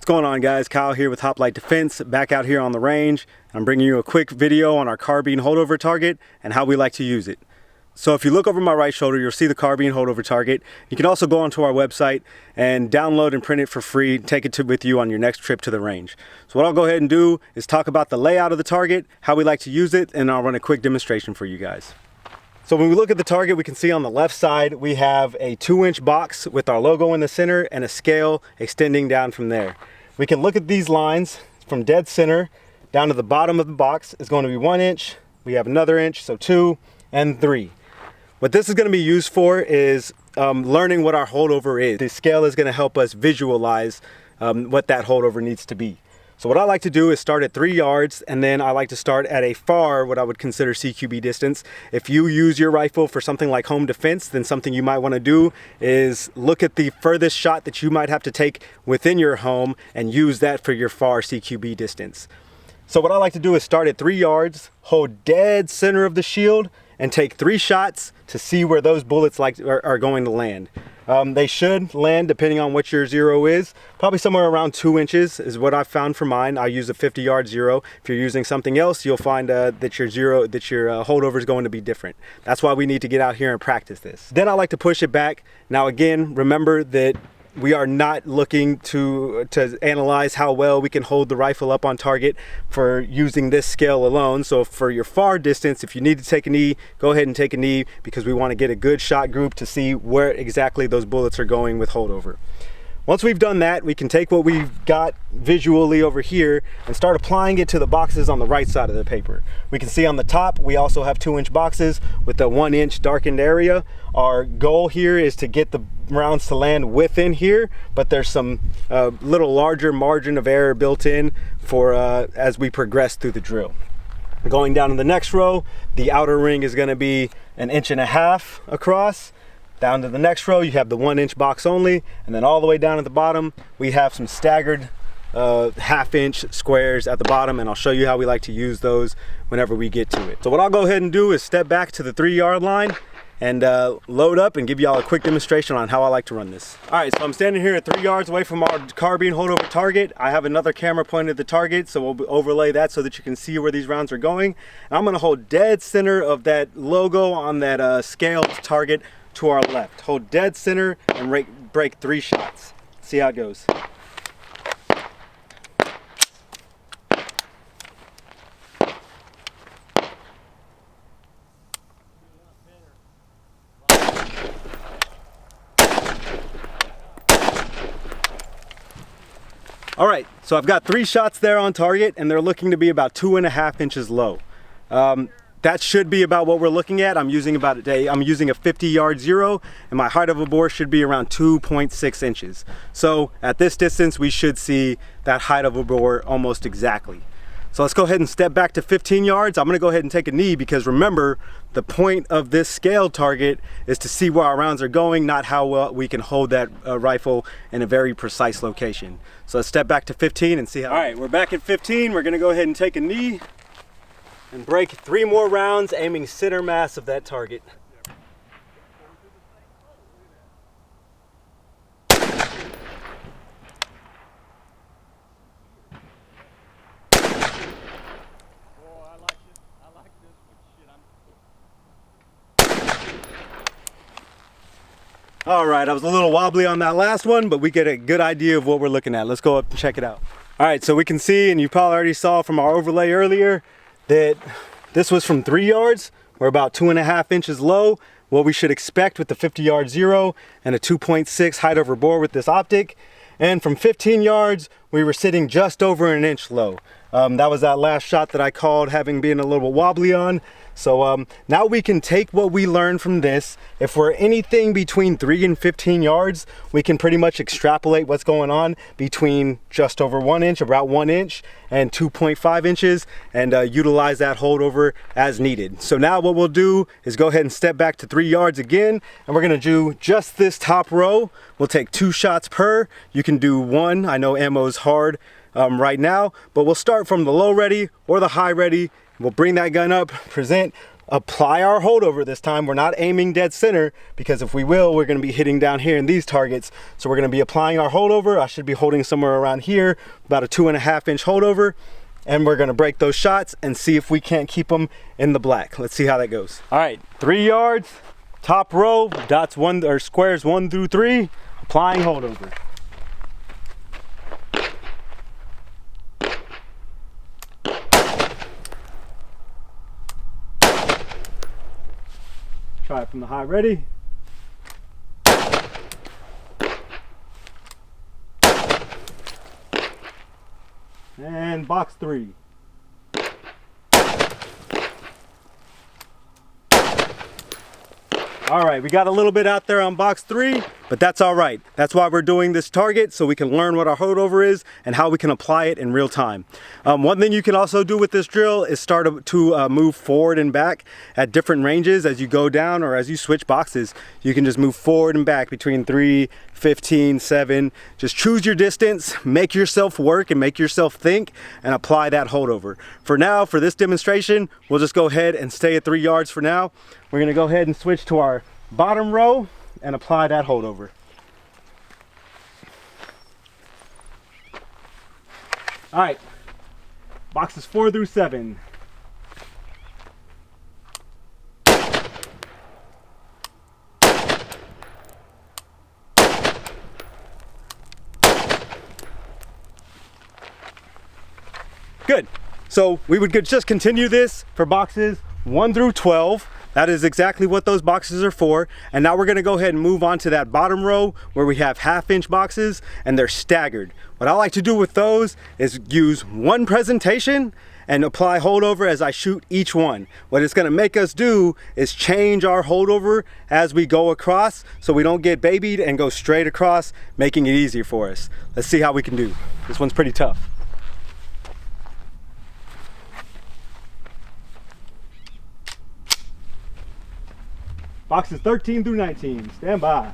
What's going on, guys? Kyle here with Hoplite Defense, back out here on the range. I'm bringing you a quick video on our carbine holdover target and how we like to use it. So if you look over my right shoulder, you'll see the carbine holdover target. You can also go onto our website and download and print it for free, take it with you on your next trip to the range. So what I'll go ahead and do is talk about the layout of the target, how we like to use it, and I'll run a quick demonstration for you guys. So when we look at the target, we can see on the left side, we have a 2-inch box with our logo in the center and a scale extending down from there. We can look at these lines from dead center down to the bottom of the box is going to be 1 inch. We have another inch, so 2 and 3. What this is going to be used for is learning what our holdover is. The scale is going to help us visualize what that holdover needs to be. So what I like to do is start at 3 yards, and then I like to start at a far, what I would consider CQB distance. If you use your rifle for something like home defense, then something you might want to do is look at the furthest shot that you might have to take within your home and use that for your far CQB distance. So what I like to do is start at 3 yards, hold dead center of the shield, and take 3 shots to see where those bullets are going to land. They should land, depending on what your zero is, probably somewhere around 2 inches is what I've found for mine. I use a 50-yard zero. If you're using something else, you'll find that your holdover is going to be different. That's why we need to get out here and practice this. Then I like to push it back. Now again, remember that we are not looking to analyze how well we can hold the rifle up on target for using this scale alone. So for your far distance, if you need to take a knee, go ahead and take a knee, because we want to get a good shot group to see where exactly those bullets are going with holdover. Once we've done that, we can take what we've got visually over here and start applying it to the boxes on the right side of the paper. We can see on the top, we also have 2-inch boxes with a 1-inch darkened area. Our goal here is to get the rounds to land within here, but there's some little larger margin of error built in for as we progress through the drill. Going down to the next row, the outer ring is going to be 1.5 inches across. Down to the next row, you have the 1-inch box only, and then all the way down at the bottom, we have some staggered 1/2-inch squares at the bottom, and I'll show you how we like to use those whenever we get to it. So what I'll go ahead and do is step back to the 3-yard line and load up and give y'all a quick demonstration on how I like to run this. All right, so I'm standing here at 3 yards away from our carbine holdover target. I have another camera pointed at the target, so we'll overlay that so that you can see where these rounds are going. And I'm gonna hold dead center of that logo on that scale target to our left. Hold dead center and break 3 shots. See how it goes. All right, so I've got 3 shots there on target, and they're looking to be about 2.5 inches low. That should be about what we're looking at. I'm using a 50-yard zero, and my height of a bore should be around 2.6 inches. So at this distance, we should see that height of a bore almost exactly. So let's go ahead and step back to 15 yards. I'm gonna go ahead and take a knee, because remember, the point of this scale target is to see where our rounds are going, not how well we can hold that rifle in a very precise location. So let's step back to 15 and see how. All right, we're back at 15. We're gonna go ahead and take a knee and break 3 more rounds, aiming center mass of that target. All right, I was a little wobbly on that last one, but we get a good idea of what we're looking at. Let's go up and check it out. All right, so we can see, and you probably already saw from our overlay earlier, that this was from 3 yards. We're about 2.5 inches low, what we should expect with the 50-yard zero and a 2.6 height over bore with this optic. And from 15 yards, we were sitting just over 1 inch low. That was that last shot that I called having been a little wobbly on. So now we can take what we learned from this. If we're anything between 3 and 15 yards, we can pretty much extrapolate what's going on between just over 1 inch, about 1 inch, and 2.5 inches, and utilize that holdover as needed. So now what we'll do is go ahead and step back to 3 yards again, and we're gonna do just this top row. We'll take 2 shots per. You can do 1. I know ammo's hard right now, but we'll start from the low ready or the high ready. We'll bring that gun up, present, apply our holdover this time. We're not aiming dead center, because if we will, we're going to be hitting down here in these targets. So we're going to be applying our holdover. I should be holding somewhere around here, about a 2.5 inch holdover. And we're going to break those shots and see if we can't keep them in the black. Let's see how that goes. All right, 3 yards, top row, dots 1 or squares 1 through 3, applying holdover. Try it from the high. Ready? And box 3. All right, we got a little bit out there on box 3, but that's all right. That's why we're doing this target, so we can learn what our holdover is and how we can apply it in real time. One thing you can also do with this drill is start to move forward and back at different ranges as you go down or as you switch boxes. You can just move forward and back between 3, 15, 7. Just choose your distance, make yourself work and make yourself think, and apply that holdover. For now, for this demonstration, we'll just go ahead and stay at 3 yards for now. We're gonna go ahead and switch to our bottom row and apply that holdover. All right, boxes 4 through 7. Good. So we would just continue this for boxes 1 through 12. That is exactly what those boxes are for. And now we're gonna go ahead and move on to that bottom row where we have 1/2 inch boxes and they're staggered. What I like to do with those is use one presentation and apply holdover as I shoot each one. What it's gonna make us do is change our holdover as we go across so we don't get babied and go straight across, making it easier for us. Let's see how we can do. This one's pretty tough. Boxes 13 through 19, stand by.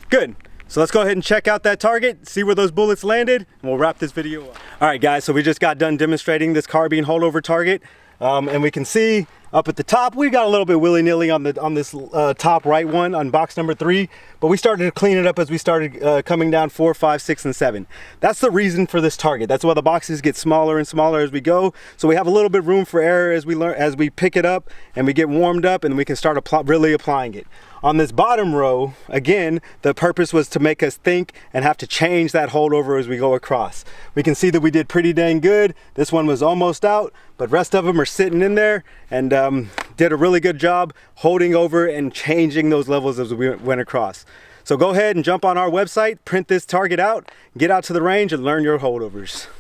Good. So let's go ahead and check out that target, see where those bullets landed, and we'll wrap this video up. All right, guys, so we just got done demonstrating this carbine holdover target. And we can see up at the top, we got a little bit willy-nilly on this top right one on box number 3, but we started to clean it up as we started coming down 4, 5, 6, and 7. That's the reason for this target. That's why the boxes get smaller and smaller as we go. So we have a little bit room for error as we learn, as we pick it up and we get warmed up, and we can start really applying it. On this bottom row, again, the purpose was to make us think and have to change that holdover as we go across. We can see that we did pretty dang good. This one was almost out, but rest of them are sitting in there, and did a really good job holding over and changing those levels as we went across. So go ahead and jump on our website, print this target out, get out to the range and learn your holdovers.